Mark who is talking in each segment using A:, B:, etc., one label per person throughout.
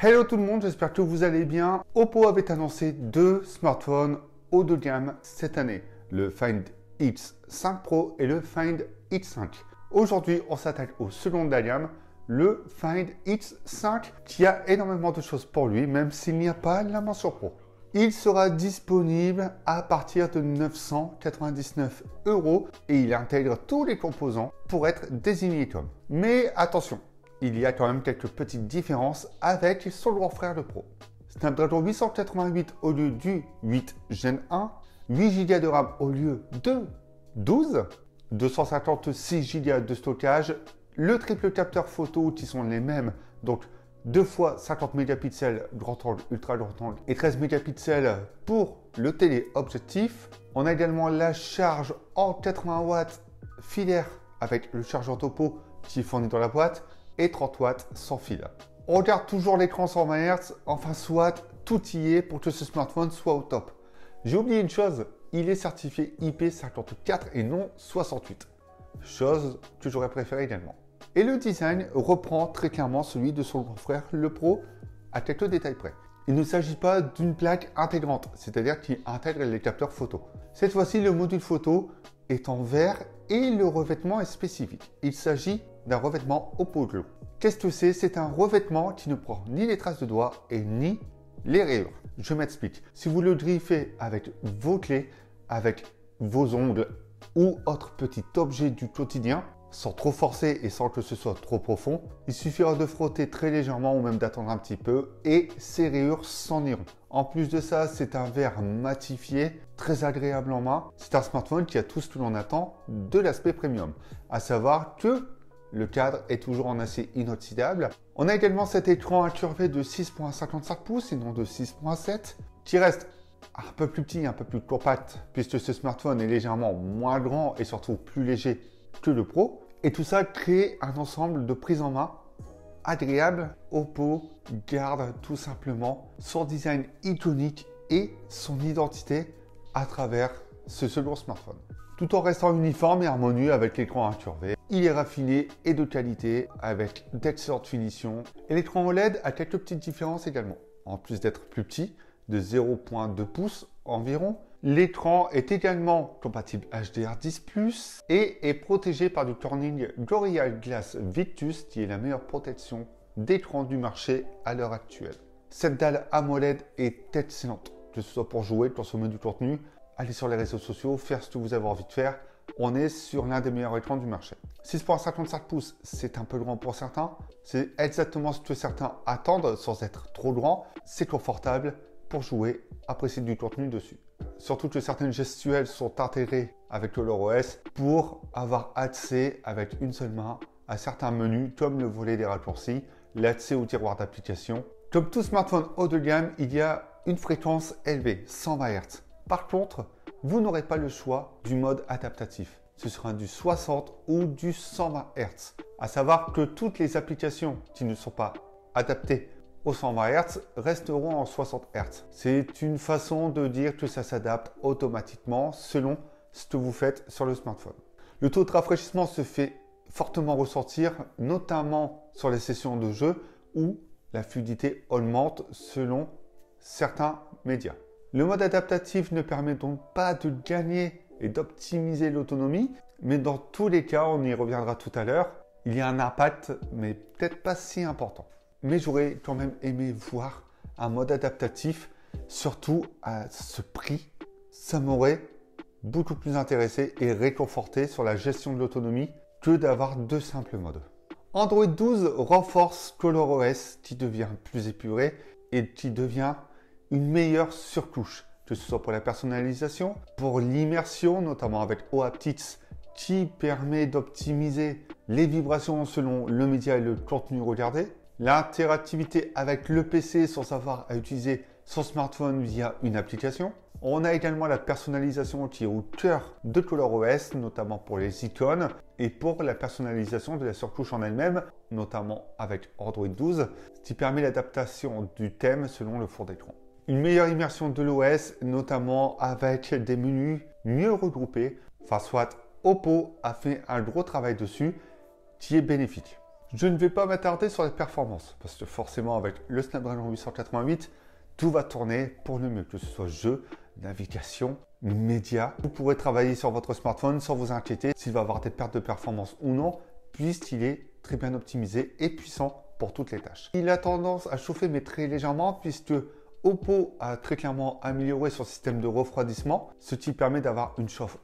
A: Hello tout le monde, j'espère que vous allez bien. Oppo avait annoncé deux smartphones haut de gamme cette année, le Find X5 Pro et le Find X5. Aujourd'hui, on s'attaque au second de la gamme, le Find X5, qui a énormément de choses pour lui, même s'il n'y a pas la mention Pro. Il sera disponible à partir de 999 € et il intègre tous les composants pour être désigné comme. Mais attention, il y a quand même quelques petites différences avec son grand frère le Pro. Snapdragon 888 au lieu du 8 Gen 1, 8 Go de RAM au lieu de 12, 256 Go de stockage, le triple capteur photo qui sont les mêmes, donc 2 fois 50 mégapixels grand angle, ultra grand angle et 13 mégapixels pour le téléobjectif. On a également la charge en 80 watts filaire avec le chargeur topo qui est fourni dans la boîte et 30 watts sans fil. On regarde toujours l'écran 120 Hz, enfin soit tout y est pour que ce smartphone soit au top. J'ai oublié une chose, il est certifié IP54 et non 68, chose que j'aurais préféré également. Et le design reprend très clairement celui de son grand frère le Pro à quelques détails près. Il ne s'agit pas d'une plaque intégrante, c'est-à-dire qui intègre les capteurs photo. Cette fois-ci, le module photo est en verre et le revêtement est spécifique. Il s'agit d'un revêtement Oppo Glow. Qu'est-ce que c'est? C'est un revêtement qui ne prend ni les traces de doigts et ni les rayures. Je m'explique. Si vous le griffez avec vos clés, avec vos ongles ou autre petit objet du quotidien, sans trop forcer et sans que ce soit trop profond, il suffira de frotter très légèrement ou même d'attendre un petit peu et ces rayures s'en iront. En plus de ça, c'est un verre matifié, très agréable en main. C'est un smartphone qui a tout ce que l'on attend de l'aspect premium, à savoir que le cadre est toujours en acier inoxydable. On a également cet écran incurvé de 6,55 pouces et non de 6,7 qui reste un peu plus petit, un peu plus compact puisque ce smartphone est légèrement moins grand et surtout plus léger que le Pro. Et tout ça crée un ensemble de prise en main agréable. Oppo garde tout simplement son design iconique et son identité à travers ce second smartphone. Tout en restant uniforme et harmonieux avec l'écran incurvé. Il est raffiné et de qualité avec d'excellentes finitions. Et l'écran OLED a quelques petites différences également. En plus d'être plus petit, de 0,2 pouces environ, l'écran est également compatible HDR10+, et est protégé par du Corning Gorilla Glass Victus, qui est la meilleure protection d'écran du marché à l'heure actuelle. Cette dalle AMOLED est excellente, que ce soit pour jouer, consommer du contenu, aller sur les réseaux sociaux, faire ce que vous avez envie de faire. On est sur l'un des meilleurs écrans du marché. 6,55 pouces, c'est un peu grand pour certains. C'est exactement ce que certains attendent sans être trop grand. C'est confortable pour jouer, apprécier du contenu dessus. Surtout que certaines gestuelles sont intégrées avec le HoloOS pour avoir accès avec une seule main à certains menus comme le volet des raccourcis, l'accès au tiroir d'application. Comme tout smartphone haut de gamme, il y a une fréquence élevée, 120 Hz. Par contre, vous n'aurez pas le choix du mode adaptatif. Ce sera du 60 ou du 120 Hz. À savoir que toutes les applications qui ne sont pas adaptées aux 120 Hz resteront en 60 Hz. C'est une façon de dire que ça s'adapte automatiquement selon ce que vous faites sur le smartphone. Le taux de rafraîchissement se fait fortement ressentir, notamment sur les sessions de jeu où la fluidité augmente selon certains médias. Le mode adaptatif ne permet donc pas de gagner et d'optimiser l'autonomie, mais dans tous les cas, on y reviendra tout à l'heure, il y a un impact, mais peut-être pas si important. Mais j'aurais quand même aimé voir un mode adaptatif, surtout à ce prix. Ça m'aurait beaucoup plus intéressé et réconforté sur la gestion de l'autonomie que d'avoir deux simples modes. Android 12 renforce ColorOS qui devient plus épuré et qui devient une meilleure surcouche, que ce soit pour la personnalisation, pour l'immersion, notamment avec OAptX qui permet d'optimiser les vibrations selon le média et le contenu regardé, l'interactivité avec le PC sans avoir à utiliser son smartphone via une application. On a également la personnalisation qui est au cœur de ColorOS, notamment pour les icônes et pour la personnalisation de la surcouche en elle-même, notamment avec Android 12, qui permet l'adaptation du thème selon le fond d'écran. Une meilleure immersion de l'OS, notamment avec des menus mieux regroupés. Enfin, soit Oppo a fait un gros travail dessus qui est bénéfique. Je ne vais pas m'attarder sur les performances, parce que forcément avec le Snapdragon 888, tout va tourner pour le mieux, que ce soit jeu, navigation, médias. Vous pourrez travailler sur votre smartphone sans vous inquiéter s'il va avoir des pertes de performance ou non, puisqu'il est très bien optimisé et puissant pour toutes les tâches. Il a tendance à chauffer mais très légèrement, puisque Oppo a très clairement amélioré son système de refroidissement, ce qui permet d'avoir une chauffe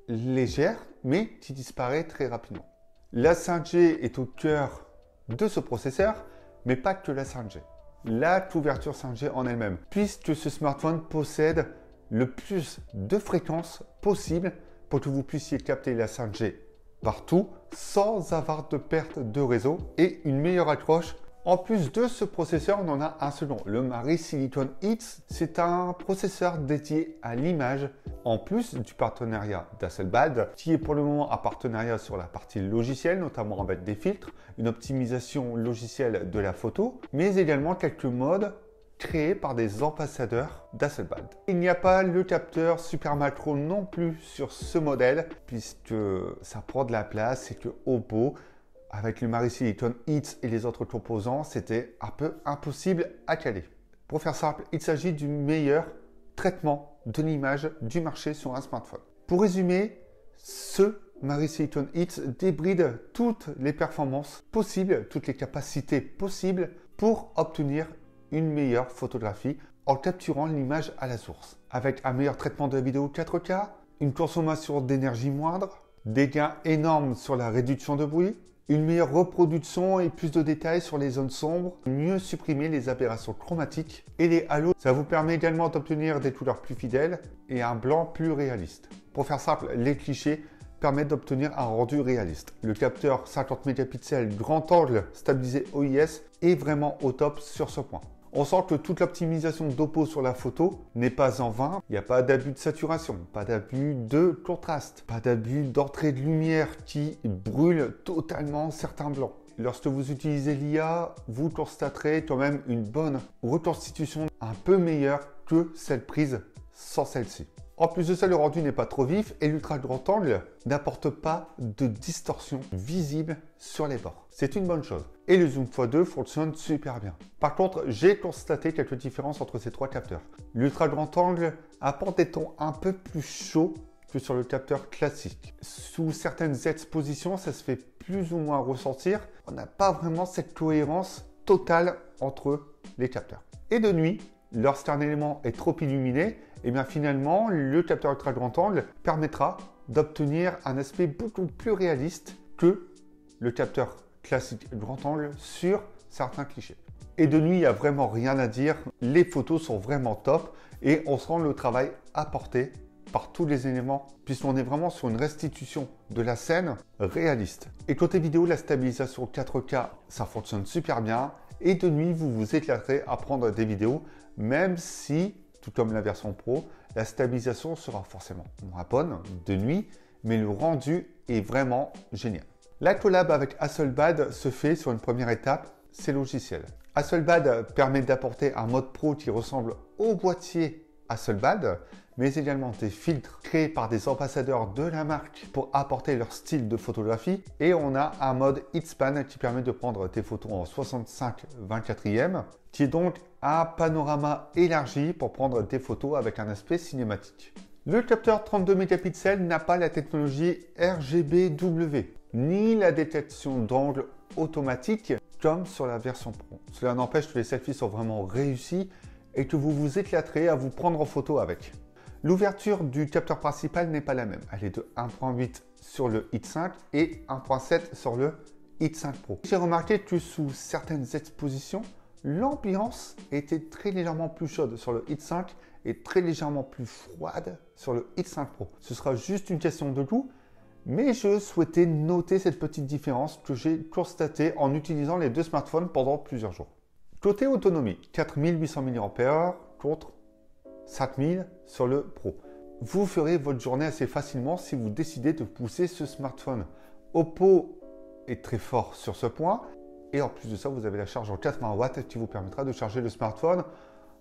A: légère, mais qui disparaît très rapidement. La 5G est au cœur de ce processeur, mais pas que la 5G. La couverture 5G en elle-même, puisque ce smartphone possède le plus de fréquences possible pour que vous puissiez capter la 5G partout sans avoir de perte de réseau et une meilleure accroche. En plus de ce processeur, on en a un second, le Mari Silicon X. C'est un processeur dédié à l'image, en plus du partenariat d'Hasselblad, qui est pour le moment un partenariat sur la partie logicielle, notamment avec des filtres, une optimisation logicielle de la photo, mais également quelques modes créés par des ambassadeurs d'Hasselblad. Il n'y a pas le capteur super macro non plus sur ce modèle, puisque ça prend de la place et que Oppo, avec le Mari Silicon X et les autres composants, c'était un peu impossible à caler. Pour faire simple, il s'agit du meilleur traitement de l'image du marché sur un smartphone. Pour résumer, ce Mari Silicon X débride toutes les performances possibles, toutes les capacités possibles pour obtenir une meilleure photographie en capturant l'image à la source. Avec un meilleur traitement de la vidéo 4K, une consommation d'énergie moindre, des gains énormes sur la réduction de bruit, une meilleure reproduction et plus de détails sur les zones sombres, mieux supprimer les aberrations chromatiques et les halos. Ça vous permet également d'obtenir des couleurs plus fidèles et un blanc plus réaliste. Pour faire simple, les clichés permettent d'obtenir un rendu réaliste. Le capteur 50 mégapixels grand angle stabilisé OIS est vraiment au top sur ce point. On sent que toute l'optimisation d'Oppo sur la photo n'est pas en vain. Il n'y a pas d'abus de saturation, pas d'abus de contraste, pas d'abus d'entrée de lumière qui brûle totalement certains blancs. Lorsque vous utilisez l'IA, vous constaterez quand même une bonne reconstitution un peu meilleure que celle prise sans celle-ci. En plus de ça, le rendu n'est pas trop vif et l'ultra grand angle n'apporte pas de distorsion visible sur les bords. C'est une bonne chose. Et le zoom x2 fonctionne super bien. Par contre, j'ai constaté quelques différences entre ces trois capteurs. L'ultra grand angle apporte des tons un peu plus chauds que sur le capteur classique. Sous certaines expositions, ça se fait plus ou moins ressentir. On n'a pas vraiment cette cohérence totale entre les capteurs. Et de nuit, lorsqu'un élément est trop illuminé, et bien finalement, le capteur ultra grand angle permettra d'obtenir un aspect beaucoup plus réaliste que le capteur classique grand angle sur certains clichés. Et de nuit, il n'y a vraiment rien à dire. Les photos sont vraiment top et on se rend le travail apporté par tous les éléments puisqu'on est vraiment sur une restitution de la scène réaliste. Et côté vidéo, la stabilisation 4K, ça fonctionne super bien. Et de nuit, vous vous éclaterez à prendre des vidéos, même si, tout comme la version Pro, la stabilisation sera forcément moins bonne de nuit, mais le rendu est vraiment génial. La collab avec Hasselblad se fait sur une première étape, c'est logiciel. Hasselblad permet d'apporter un mode pro qui ressemble au boîtier Hasselblad, mais également des filtres créés par des ambassadeurs de la marque pour apporter leur style de photographie. Et on a un mode Hitspan qui permet de prendre des photos en 65/24e, qui est donc un panorama élargi pour prendre des photos avec un aspect cinématique. Le capteur 32 mégapixels n'a pas la technologie RGBW, ni la détection d'angle automatique comme sur la version Pro. Cela n'empêche que les selfies sont vraiment réussis et que vous vous éclaterez à vous prendre en photo avec. L'ouverture du capteur principal n'est pas la même. Elle est de 1.8 sur le Hit 5 et 1.7 sur le Hit 5 Pro. J'ai remarqué que sous certaines expositions, l'ambiance était très légèrement plus chaude sur le Hit 5 et très légèrement plus froide sur le Hit 5 Pro. Ce sera juste une question de goût, mais je souhaitais noter cette petite différence que j'ai constatée en utilisant les deux smartphones pendant plusieurs jours. Côté autonomie, 4800 mAh contre 5000 sur le Pro. Vous ferez votre journée assez facilement si vous décidez de pousser ce smartphone. Oppo est très fort sur ce point. Et en plus de ça, vous avez la charge en 80 watts qui vous permettra de charger le smartphone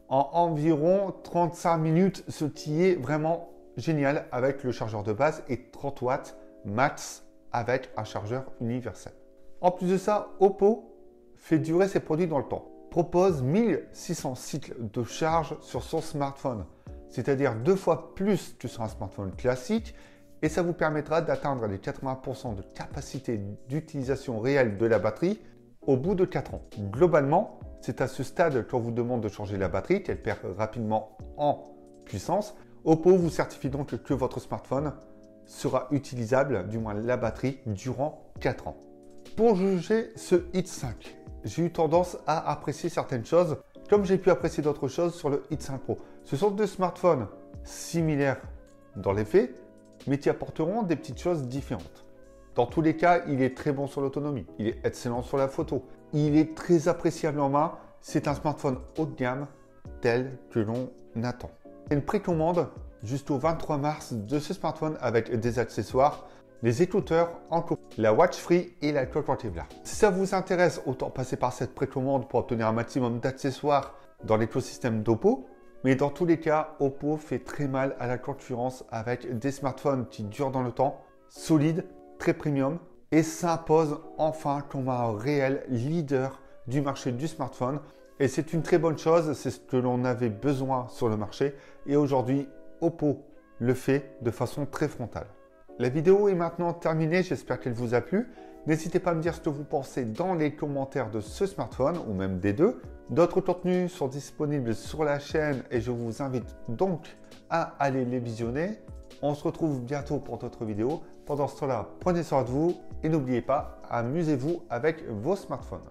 A: en environ 35 minutes, ce qui est vraiment génial avec le chargeur de base et 30 watts max avec un chargeur universel. En plus de ça, Oppo fait durer ses produits dans le temps. Propose 1600 cycles de charge sur son smartphone, c'est-à-dire 2 fois plus que sur un smartphone classique, et ça vous permettra d'atteindre les 80% de capacité d'utilisation réelle de la batterie au bout de 4 ans. Globalement, c'est à ce stade qu'on vous demande de changer la batterie, qu'elle perd rapidement en puissance. Oppo vous certifie donc que votre smartphone sera utilisable, du moins la batterie, durant 4 ans. Pour juger ce X5, j'ai eu tendance à apprécier certaines choses, comme j'ai pu apprécier d'autres choses sur le X5 Pro. Ce sont deux smartphones similaires dans les faits, mais qui apporteront des petites choses différentes. Dans tous les cas, il est très bon sur l'autonomie, il est excellent sur la photo, il est très appréciable en main, c'est un smartphone haut de gamme tel que l'on attend. Une précommande jusqu'au 23 mars de ce smartphone avec des accessoires, les écouteurs en copie, la Watch Free et la cloque anti-blare. Si ça vous intéresse, autant passer par cette précommande pour obtenir un maximum d'accessoires dans l'écosystème d'Oppo. Mais dans tous les cas, Oppo fait très mal à la concurrence avec des smartphones qui durent dans le temps, solides, très premium et s'impose enfin comme un réel leader du marché du smartphone. Et c'est une très bonne chose, c'est ce que l'on avait besoin sur le marché. Et aujourd'hui, Oppo le fait de façon très frontale. La vidéo est maintenant terminée, j'espère qu'elle vous a plu. N'hésitez pas à me dire ce que vous pensez dans les commentaires de ce smartphone ou même des deux. D'autres contenus sont disponibles sur la chaîne et je vous invite donc à aller les visionner. On se retrouve bientôt pour d'autres vidéos. Pendant ce temps-là, prenez soin de vous et n'oubliez pas, amusez-vous avec vos smartphones.